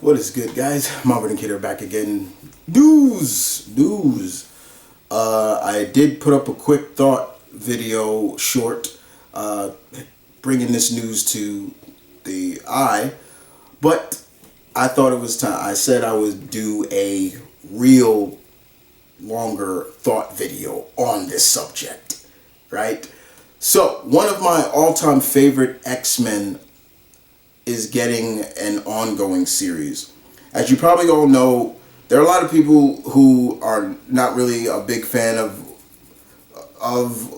What is good, guys? M.V.K are back again. News. I did put up a quick thought video short, bringing this news to the eye, but I thought it was time. I said I would do a real longer thought video on this subject, right? So, one of my all-time favorite X-Men is getting an ongoing series. As you probably all know, there are a lot of people who are not really a big fan of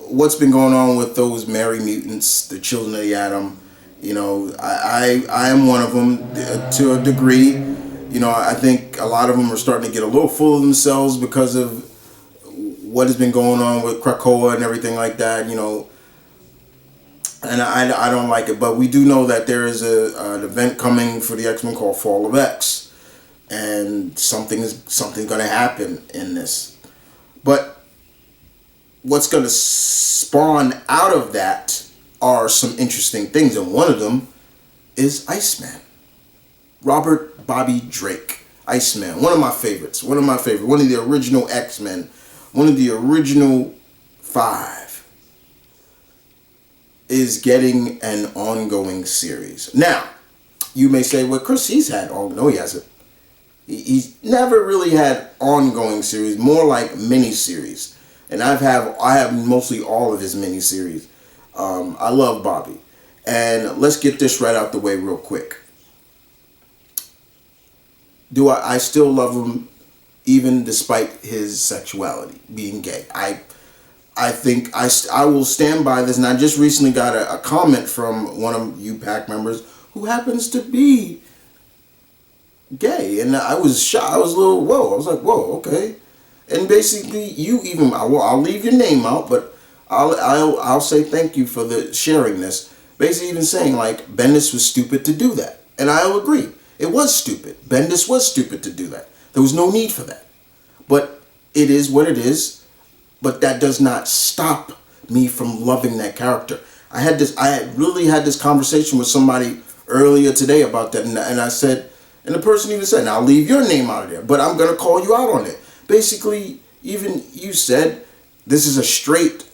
what's been going on with those merry mutants, the children of the atom. You know, I am one of them to a degree. You know, I think a lot of them are starting to get a little full of themselves because of what has been going on with Krakoa and everything like that, you know. And I don't like it, but we do know that there is an event coming for the X-Men called Fall of X, and something's going to happen in this. But what's going to spawn out of that are some interesting things, and one of them is Iceman. Robert Bobby Drake, Iceman, one of my favorites, one of the original X-Men, one of the original 5. Is getting an ongoing series. Now, you may say, well, Chris, he's had no, he hasn't. He's never really had ongoing series, more like mini-series. And I have mostly all of his mini-series. I love Bobby. And let's get this right out the way real quick. I still love him even despite his sexuality, being gay. I think I will stand by this, and I just recently got a comment from one of you PAC members who happens to be gay, and I was shocked. I was a little whoa. I was like, whoa, okay. And basically, I'll leave your name out, but I'll say thank you for the sharing this. Basically, even saying like Bendis was stupid to do that, and I'll agree, it was stupid. Bendis was stupid to do that. There was no need for that, but it is what it is. But that does not stop me from loving that character. I had really had this conversation with somebody earlier today about that, and I said, and the person even said, now I'll leave your name out of there, but I'm going to call you out on it. Basically, even you said, this is a straight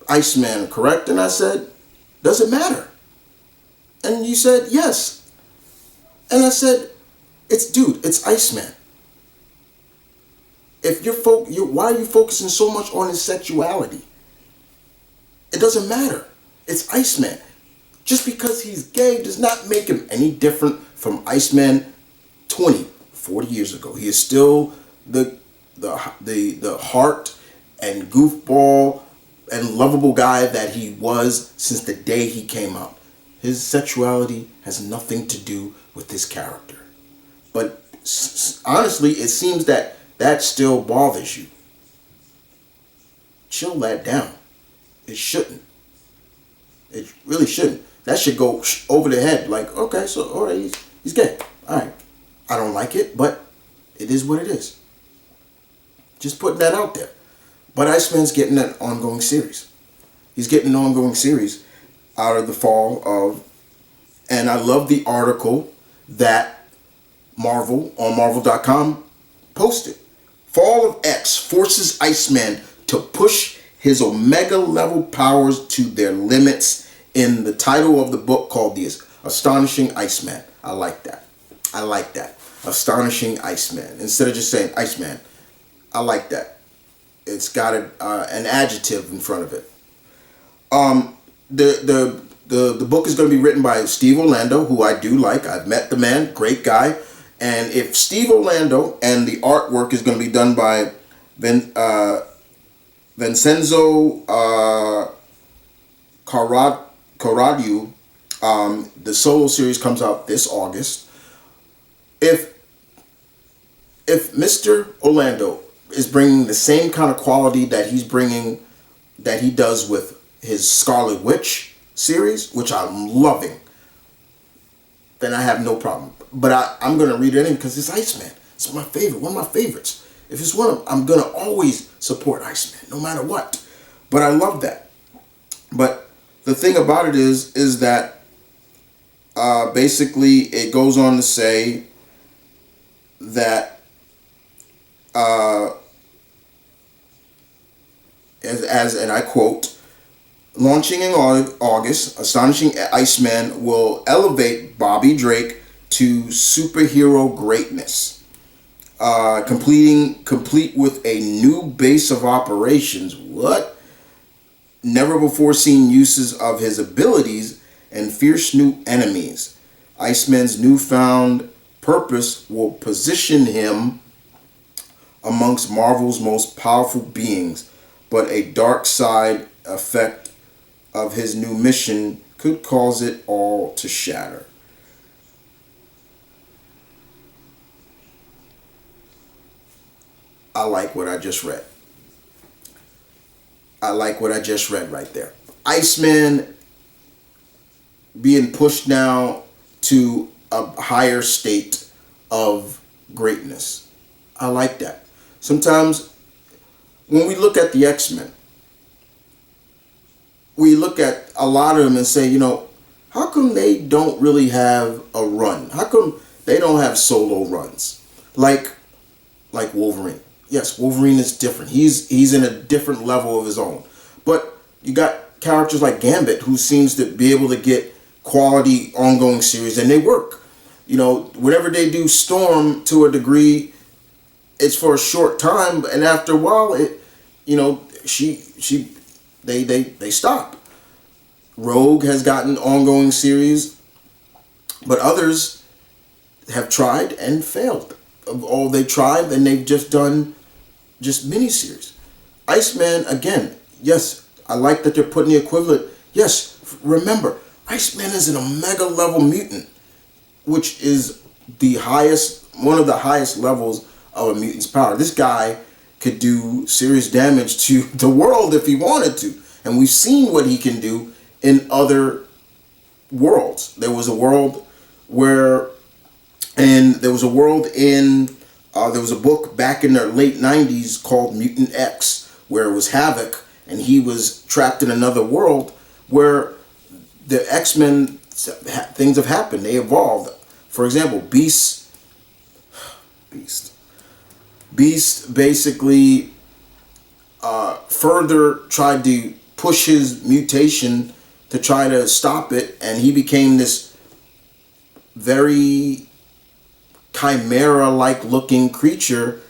Iceman, correct? And I said, does it matter? And you said, yes. And I said, it's Iceman. If why are you focusing so much on his sexuality? It doesn't matter. It's Iceman. Just because he's gay does not make him any different from Iceman 20, 40 years ago. He is still the heart and goofball and lovable guy that he was since the day he came out. His sexuality has nothing to do with his character. But honestly, it seems that still bothers you. Chill that down. It shouldn't. It really shouldn't. That should go over the head. Like, okay, so all right, he's gay. All right. I don't like it, but it is what it is. Just putting that out there. But Iceman's getting an ongoing series. He's getting an ongoing series out of the fall of, and I love the article that Marvel on Marvel.com posted. Fall of X forces Iceman to push his Omega level powers to their limits in the title of the book called The Astonishing Iceman. I like that. Astonishing Iceman. Instead of just saying Iceman. I like that. It's got an adjective in front of it. The book is going to be written by Steve Orlando, who I do like. I've met the man. Great guy. And if Steve Orlando and the artwork is going to be done by Vincenzo Carratù, the solo series comes out this August. If Mr. Orlando is bringing the same kind of quality that he does with his Scarlet Witch series, which I'm loving, then I have no problem. But I'm going to read it in because it's Iceman. It's my favorite, one of my favorites. If it's one of them, I'm going to always support Iceman, no matter what. But I love that. But the thing about it is that basically it goes on to say that and I quote, launching in August, Astonishing Iceman will elevate Bobby Drake to superhero greatness, complete with a new base of operations. What? Never before seen uses of his abilities and fierce new enemies. Iceman's newfound purpose will position him amongst Marvel's most powerful beings, but a dark side effect of his new mission could cause it all to shatter. I like what I just read. I like what I just read right there. Iceman being pushed now to a higher state of greatness. I like that. Sometimes when we look at the X-Men, we look at a lot of them and say, you know, how come they don't really have a run? How come they don't have solo runs? Like Wolverine. Yes, Wolverine is different. He's in a different level of his own. But you got characters like Gambit, who seems to be able to get quality ongoing series, and they work. You know, whatever they do, Storm, to a degree, it's for a short time, and after a while, they stop. Rogue has gotten ongoing series, but others have tried and failed. All they tried, and they've just done miniseries. Iceman, again, yes, I like that they're putting the equivalent. Yes, remember, Iceman is an Omega level mutant, which is one of the highest levels of a mutant's power. This guy could do serious damage to the world if he wanted to, and we've seen what he can do in other worlds. There was a world there was a book back in the late 90s called Mutant X, where it was Havoc, and he was trapped in another world where the X-Men, things have happened. They evolved. For example, Beast basically further tried to push his mutation to try to stop it, and he became this very chimera-like looking creature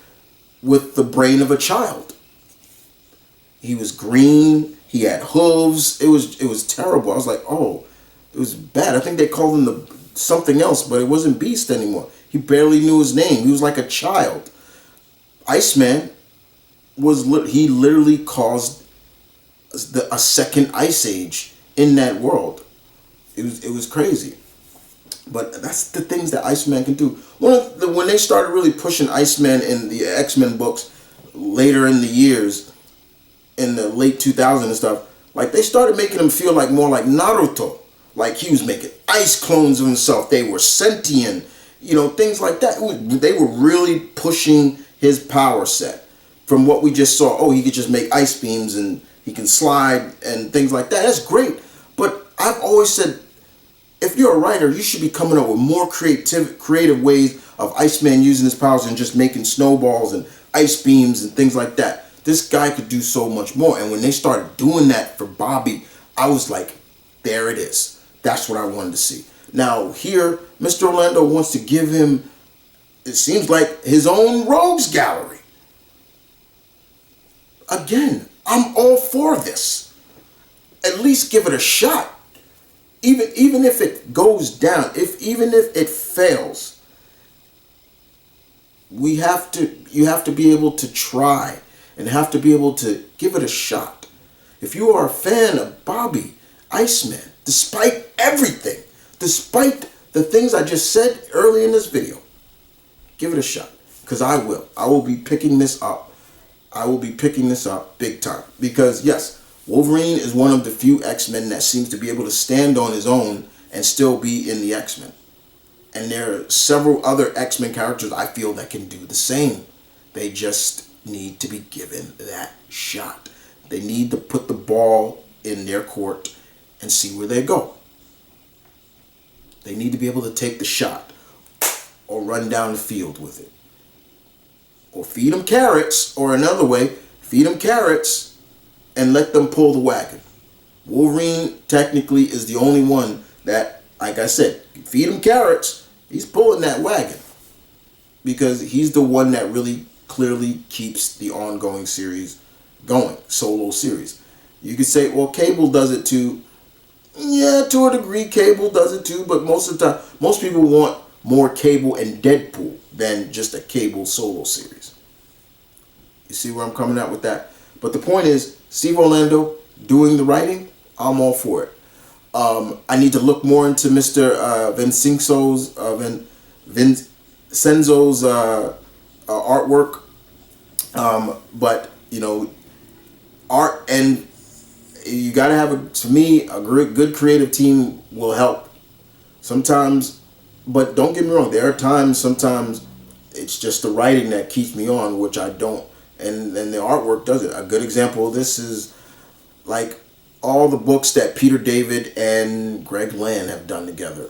with the brain of a child. He was green. He had hooves. It was terrible. I was like, oh, it was bad. I think they called him something else, but it wasn't Beast anymore. He barely knew his name. He was like a child. Iceman he literally caused a second ice age in that world. It was crazy. But that's the things that Iceman can do. When they started really pushing Iceman in the X-Men books later in the years, in the late 2000s and stuff, like they started making him feel like more like Naruto. Like he was making ice clones of himself. They were sentient, things like that. They were really pushing his power set from what we just saw. Oh, he could just make ice beams and he can slide and things like that. That's great. But I've always said, if you're a writer, you should be coming up with more creative ways of Iceman using his powers and just making snowballs and ice beams and things like that. This guy could do so much more. And when they started doing that for Bobby, I was like, there it is. That's what I wanted to see. Now here, Mr. Orlando wants to give him, it seems like, his own rogues gallery. Again, I'm all for this. At least give it a shot. Even if it goes down, even if it fails, you have to be able to try and have to be able to give it a shot. If you are a fan of Bobby, Iceman, despite everything, despite the things I just said early in this video, give it a shot. Because I will. I will be picking this up. I will be picking this up big time. Because yes, Wolverine is one of the few X-Men that seems to be able to stand on his own and still be in the X-Men. And there are several other X-Men characters I feel that can do the same. They just need to be given that shot. They need to put the ball in their court and see where they go. They need to be able to take the shot or run down the field with it. or feed them carrots, or another way, feed them carrots and let them pull the wagon. Wolverine technically is the only one that, like I said, feed him carrots, he's pulling that wagon. Because he's the one that really clearly keeps the ongoing series going, solo series. You could say, well, Cable does it too. Yeah, to a degree, Cable does it too, but most of the time, most people want more Cable and Deadpool than just a Cable solo series. You see where I'm coming at with that? But the point is, Steve Orlando doing the writing, I'm all for it. I need to look more into Mr. Vincenzo's artwork. But, you know, art, and you got to have, to me, a good creative team will help. Sometimes, but don't get me wrong, there are times, sometimes it's just the writing that keeps me on, which I don't, and the artwork does it. A good example of this is like all the books that Peter David and Greg Land have done together.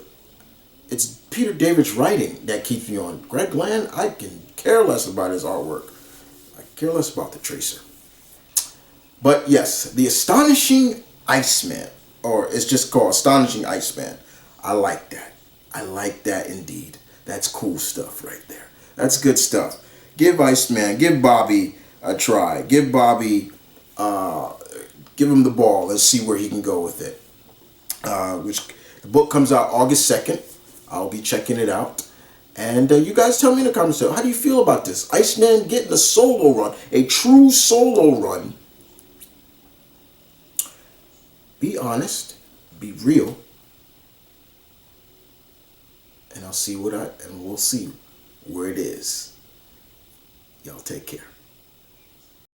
It's Peter David's writing that keeps me on. Greg Land, I can care less about his artwork. I care less about the tracer. But yes, the Astonishing Iceman, or it's just called Astonishing Iceman. I like that. I like that indeed. That's cool stuff right there. That's good stuff. Give Iceman, give Bobby a try. Give Bobby, give him the ball. Let's see where he can go with it. Which the book comes out August 2nd. I'll be checking it out. And you guys tell me in the comments, how do you feel about this? Iceman getting a solo run, a true solo run. Be honest, be real, and we'll see where it is. Y'all take care.